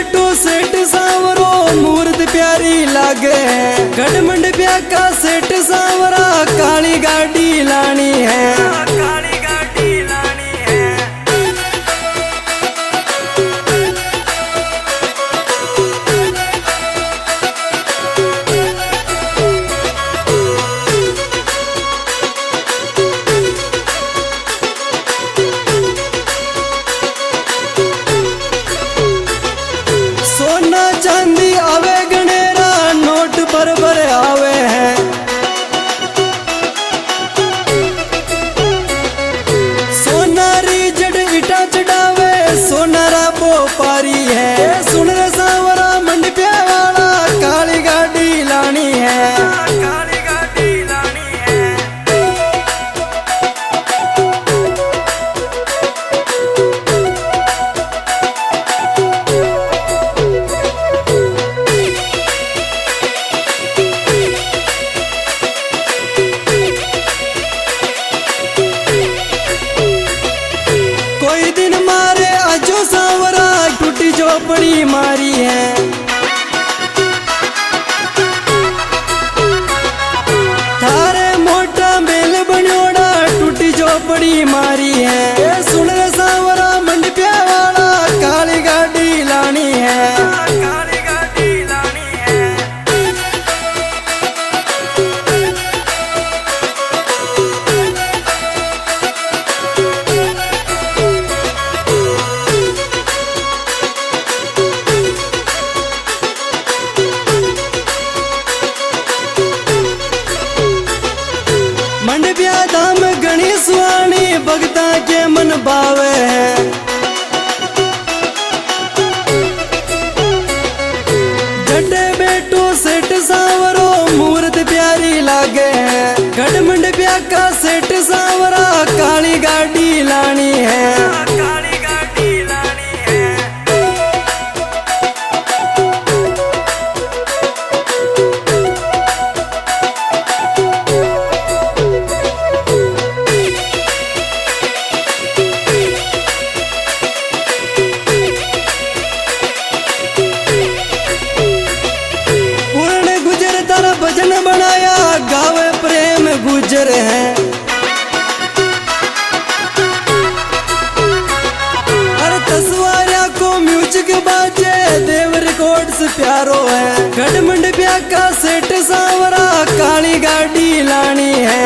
बेटो सेठ सांवरो मूर्त प्यारी लागे। गढ़ मंडपिया का सेठ सांवरा काली गाड़ी लानी है। काली गाड़ी लानी है। सोना चांदी आवे गणेरा नोट बरबर आवे हैं। सोनारी जड़ इटा चढ़ावे सोनारा बोपारी है। सुन रे सांवरा मंडपिया वाला काली गाड़ी लानी है। काली गाड़ी लानी है। कोई दिन मारे आजो सांवरा टूटी झोपड़ी मारी है। थारे मोटा मेल बनोड़ा टूटी झोपड़ी मारी है। सुन रे सांवरा मंडपिया वाला काली गाड़ी लानी है। काली गाड़ी लानी है। मंडपिया धाम घणी सुहानी भगता के मन भावे है। जटे बेटो सेठ सांवरो मूर्त प्यारी लागे है। गढ़ मंडपिया का सेठ सांवरा काली गाड़ी लानी है। काली गाड़ी लानी है। भजन बनाया गावे प्रेम गुजर है। अरे तसवारिया को म्यूजिक बाजे देव रिकॉर्ड्स प्यारो है। गढ़ मंडपिया का सेठ सांवरा काली गाड़ी लानी है।